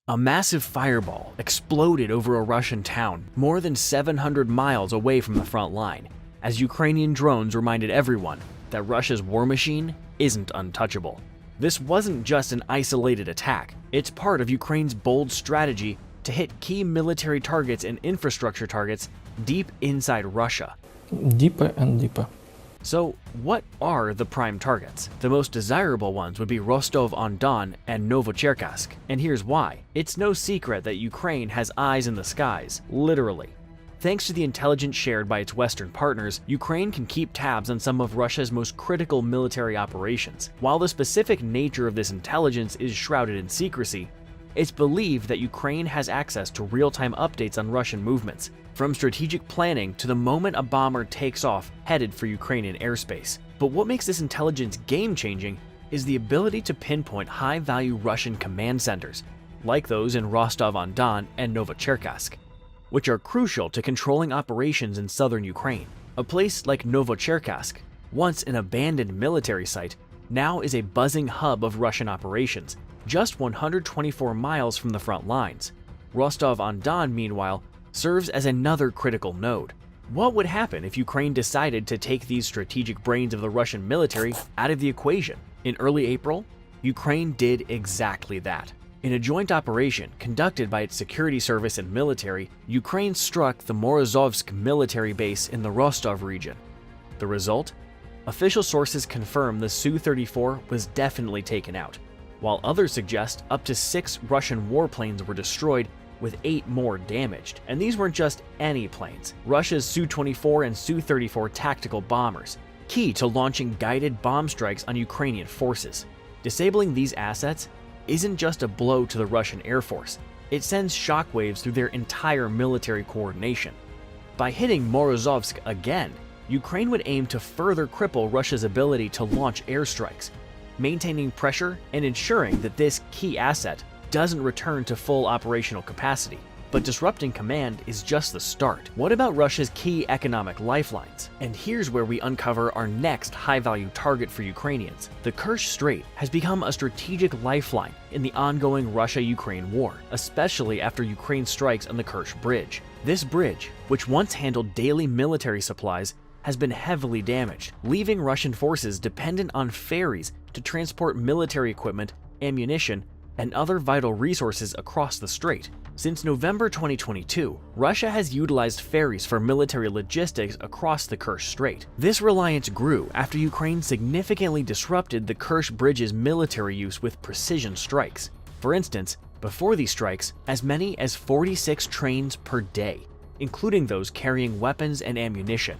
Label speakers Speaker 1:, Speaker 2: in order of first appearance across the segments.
Speaker 1: A massive fireball exploded over a Russian town more than 700 miles away from the front line, as Ukrainian drones reminded everyone that Russia's war machine isn't untouchable. This wasn't just an isolated attack, it's part of Ukraine's bold strategy to hit key military targets and infrastructure targets deep inside Russia.
Speaker 2: Deeper and deeper.
Speaker 1: So, what are the prime targets? The most desirable ones would be Rostov-on-Don and Novocherkassk, and here's why. It's no secret that Ukraine has eyes in the skies, literally. Thanks to the intelligence shared by its Western partners, Ukraine can keep tabs on some of Russia's most critical military operations. While the specific nature of this intelligence is shrouded in secrecy, it's believed that Ukraine has access to real-time updates on Russian movements, from strategic planning to the moment a bomber takes off headed for Ukrainian airspace. But what makes this intelligence game-changing is the ability to pinpoint high-value Russian command centers, like those in Rostov-on-Don and Novocherkassk, which are crucial to controlling operations in southern Ukraine. A place like Novocherkassk, once an abandoned military site, now is a buzzing hub of Russian operations, just 124 miles from the front lines. Rostov-on-Don, meanwhile, serves as another critical node. What would happen if Ukraine decided to take these strategic brains of the Russian military out of the equation? In early April, Ukraine did exactly that. In a joint operation conducted by its security service and military, Ukraine struck the Morozovsk military base in the Rostov region. The result? Official sources confirm the Su-34 was definitely taken out, while others suggest up to 6 Russian warplanes were destroyed, with 8 more damaged. And these weren't just any planes. Russia's Su-24 and Su-34 tactical bombers, key to launching guided bomb strikes on Ukrainian forces. Disabling these assets isn't just a blow to the Russian Air Force, it sends shockwaves through their entire military coordination. By hitting Morozovsk again, Ukraine would aim to further cripple Russia's ability to launch airstrikes, maintaining pressure and ensuring that this key asset doesn't return to full operational capacity. But disrupting command is just the start. What about Russia's key economic lifelines? And here's where we uncover our next high-value target for Ukrainians. The Kerch Strait has become a strategic lifeline in the ongoing Russia-Ukraine war, especially after Ukraine strikes on the Kerch Bridge. This bridge, which once handled daily military supplies, has been heavily damaged, leaving Russian forces dependent on ferries to transport military equipment, ammunition, and other vital resources across the strait. Since November 2022, Russia has utilized ferries for military logistics across the Kerch Strait. This reliance grew after Ukraine significantly disrupted the Kerch Bridge's military use with precision strikes. For instance, before these strikes, as many as 46 trains per day, including those carrying weapons and ammunition.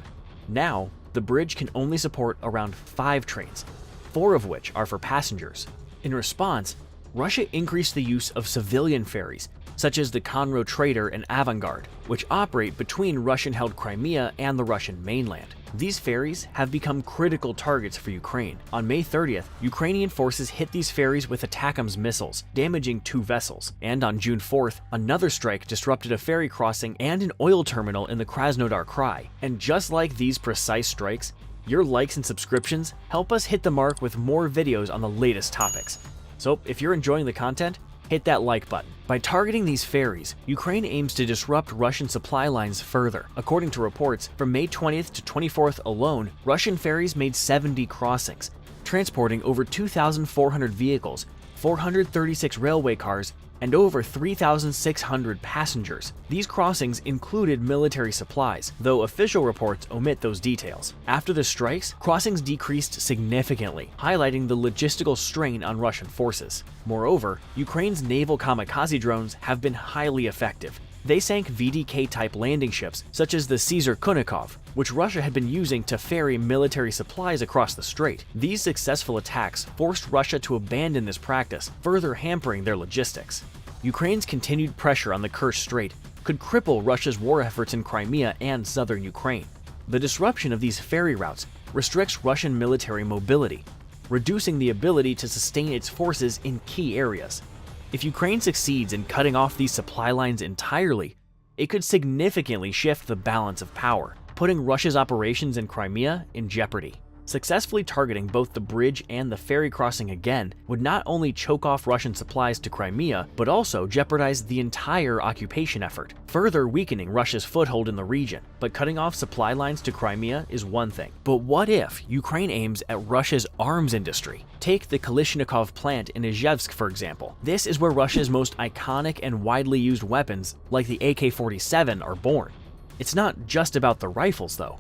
Speaker 1: Now, the bridge can only support around 5 trains, 4 of which are for passengers. In response, Russia increased the use of civilian ferries, such as the Conro Trader and Avangard, which operate between Russian-held Crimea and the Russian mainland. These ferries have become critical targets for Ukraine. On May 30th, Ukrainian forces hit these ferries with ATACMs missiles, damaging 2 vessels. And on June 4th, another strike disrupted a ferry crossing and an oil terminal in the Krasnodar Krai. And just like these precise strikes, your likes and subscriptions help us hit the mark with more videos on the latest topics. So if you're enjoying the content, hit that like button. By targeting these ferries, Ukraine aims to disrupt Russian supply lines further. According to reports, from May 20th to 24th alone, Russian ferries made 70 crossings, transporting over 2,400 vehicles, 436 railway cars, and over 3,600 passengers. These crossings included military supplies, though official reports omit those details. After the strikes, crossings decreased significantly, highlighting the logistical strain on Russian forces. Moreover, Ukraine's naval kamikaze drones have been highly effective. They sank VDK-type landing ships, such as the Caesar Kunikov, which Russia had been using to ferry military supplies across the strait. These successful attacks forced Russia to abandon this practice, further hampering their logistics. Ukraine's continued pressure on the Kerch Strait could cripple Russia's war efforts in Crimea and southern Ukraine. The disruption of these ferry routes restricts Russian military mobility, reducing the ability to sustain its forces in key areas. If Ukraine succeeds in cutting off these supply lines entirely, it could significantly shift the balance of power, putting Russia's operations in Crimea in jeopardy. Successfully targeting both the bridge and the ferry crossing again would not only choke off Russian supplies to Crimea, but also jeopardize the entire occupation effort, further weakening Russia's foothold in the region. But cutting off supply lines to Crimea is one thing. But what if Ukraine aims at Russia's arms industry? Take the Kalashnikov plant in Izhevsk, for example. This is where Russia's most iconic and widely used weapons, like the AK-47, are born. It's not just about the rifles, though.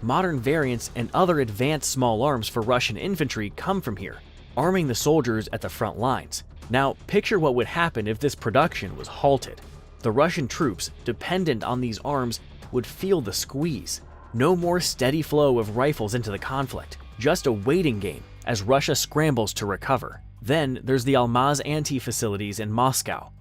Speaker 1: Modern variants and other advanced small arms for Russian infantry come from here, arming the soldiers at the front lines. Now, picture what would happen if this production was halted. The Russian troops, dependent on these arms, would feel the squeeze. No more steady flow of rifles into the conflict, just a waiting game as Russia scrambles to recover. Then there's the Almaz anti-facilities in Moscow.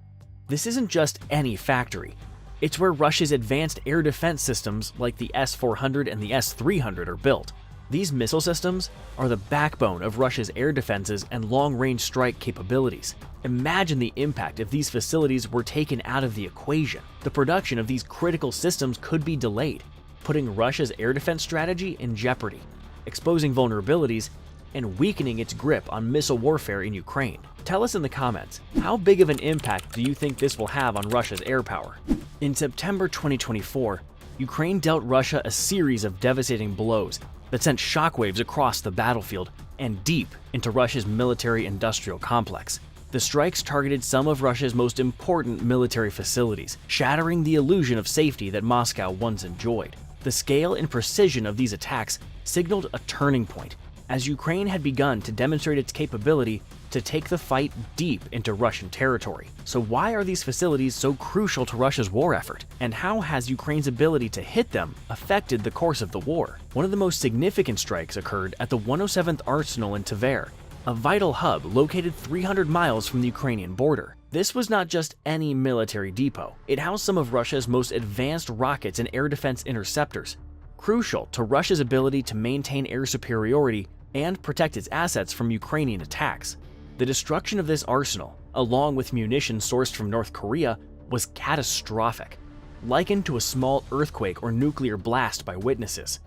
Speaker 1: This isn't just any factory. It's where Russia's advanced air defense systems like the S-400 and the S-300 are built. These missile systems are the backbone of Russia's air defenses and long-range strike capabilities. Imagine the impact if these facilities were taken out of the equation. The production of these critical systems could be delayed, putting Russia's air defense strategy in jeopardy, exposing vulnerabilities, and weakening its grip on missile warfare in Ukraine. Tell us in the comments, how big of an impact do you think this will have on Russia's air power? In September 2024, Ukraine dealt Russia a series of devastating blows that sent shockwaves across the battlefield and deep into Russia's military-industrial complex. The strikes targeted some of Russia's most important military facilities, shattering the illusion of safety that Moscow once enjoyed. The scale and precision of these attacks signaled a turning point, as Ukraine had begun to demonstrate its capability to take the fight deep into Russian territory. So why are these facilities so crucial to Russia's war effort? And how has Ukraine's ability to hit them affected the course of the war? One of the most significant strikes occurred at the 107th Arsenal in Tver, a vital hub located 300 miles from the Ukrainian border. This was not just any military depot. It housed some of Russia's most advanced rockets and air defense interceptors, crucial to Russia's ability to maintain air superiority and protect its assets from Ukrainian attacks. The destruction of this arsenal, along with munitions sourced from North Korea, was catastrophic, likened to a small earthquake or nuclear blast by witnesses.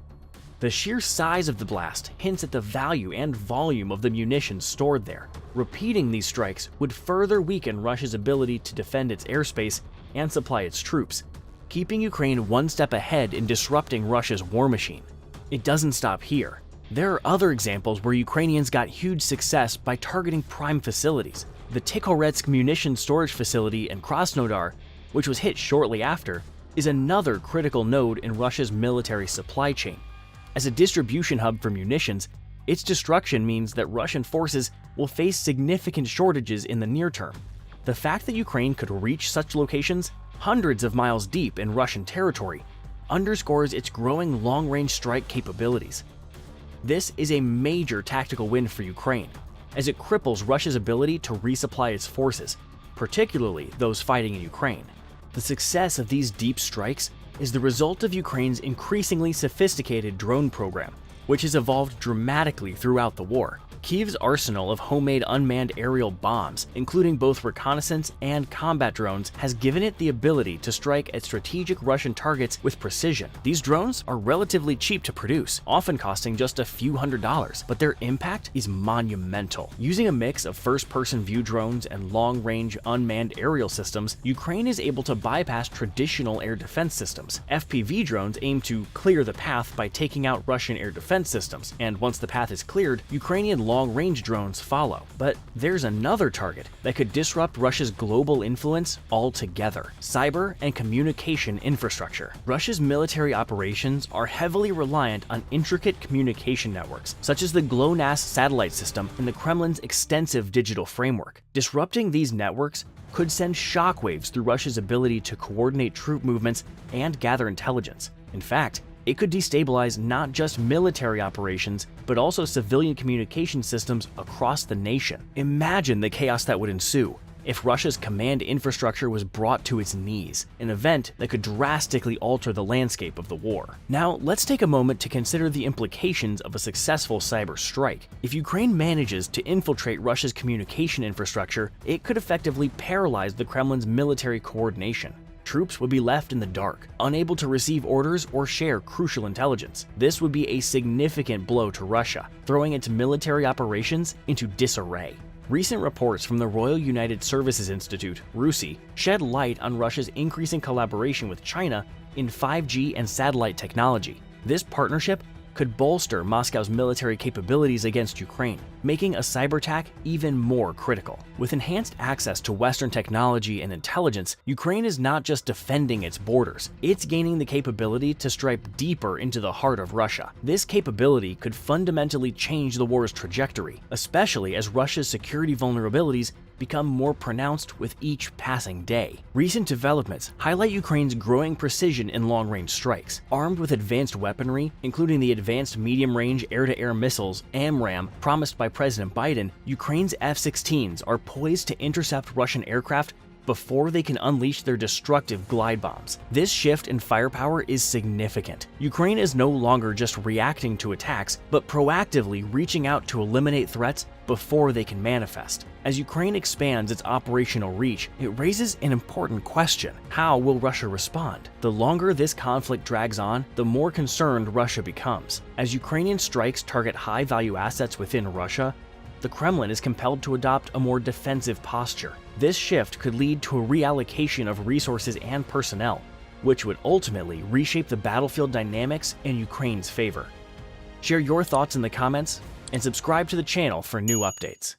Speaker 1: The sheer size of the blast hints at the value and volume of the munitions stored there. Repeating these strikes would further weaken Russia's ability to defend its airspace and supply its troops, keeping Ukraine one step ahead in disrupting Russia's war machine. It doesn't stop here. There are other examples where Ukrainians got huge success by targeting prime facilities. The Tikhoretsk munition storage facility in Krasnodar, which was hit shortly after, is another critical node in Russia's military supply chain. As a distribution hub for munitions, its destruction means that Russian forces will face significant shortages in the near term. The fact that Ukraine could reach such locations hundreds of miles deep in Russian territory underscores its growing long-range strike capabilities. This is a major tactical win for Ukraine, as it cripples Russia's ability to resupply its forces, particularly those fighting in Ukraine. The success of these deep strikes is the result of Ukraine's increasingly sophisticated drone program, which has evolved dramatically throughout the war. Kyiv's arsenal of homemade unmanned aerial bombs, including both reconnaissance and combat drones, has given it the ability to strike at strategic Russian targets with precision. These drones are relatively cheap to produce, often costing just a few $100s, but their impact is monumental. Using a mix of first-person view drones and long-range unmanned aerial systems, Ukraine is able to bypass traditional air defense systems. FPV drones aim to clear the path by taking out Russian air defense systems, and once the path is cleared, Ukrainian long-range drones follow. But there's another target that could disrupt Russia's global influence altogether: cyber and communication infrastructure. Russia's military operations are heavily reliant on intricate communication networks, such as the GLONASS satellite system and the Kremlin's extensive digital framework. Disrupting these networks could send shockwaves through Russia's ability to coordinate troop movements and gather intelligence. In fact, it could destabilize not just military operations, but also civilian communication systems across the nation. Imagine the chaos that would ensue if Russia's command infrastructure was brought to its knees, an event that could drastically alter the landscape of the war. Now, let's take a moment to consider the implications of a successful cyber strike. If Ukraine manages to infiltrate Russia's communication infrastructure, it could effectively paralyze the Kremlin's military coordination. Troops would be left in the dark, unable to receive orders or share crucial intelligence. This would be a significant blow to Russia, throwing its military operations into disarray. Recent reports from the Royal United Services Institute, RUSI, shed light on Russia's increasing collaboration with China in 5G and satellite technology. This partnership could bolster Moscow's military capabilities against Ukraine, making a cyber attack even more critical. With enhanced access to Western technology and intelligence, Ukraine is not just defending its borders, it's gaining the capability to strike deeper into the heart of Russia. This capability could fundamentally change the war's trajectory, especially as Russia's security vulnerabilities become more pronounced with each passing day. Recent developments highlight Ukraine's growing precision in long-range strikes. Armed with advanced weaponry, including the Advanced Medium-Range Air-to-Air Missiles AMRAAM promised by President Biden, Ukraine's F-16s are poised to intercept Russian aircraft before they can unleash their destructive glide bombs. This shift in firepower is significant. Ukraine is no longer just reacting to attacks, but proactively reaching out to eliminate threats before they can manifest. As Ukraine expands its operational reach, it raises an important question. How will Russia respond? The longer this conflict drags on, the more concerned Russia becomes. As Ukrainian strikes target high-value assets within Russia, the Kremlin is compelled to adopt a more defensive posture. This shift could lead to a reallocation of resources and personnel, which would ultimately reshape the battlefield dynamics in Ukraine's favor. Share your thoughts in the comments and subscribe to the channel for new updates.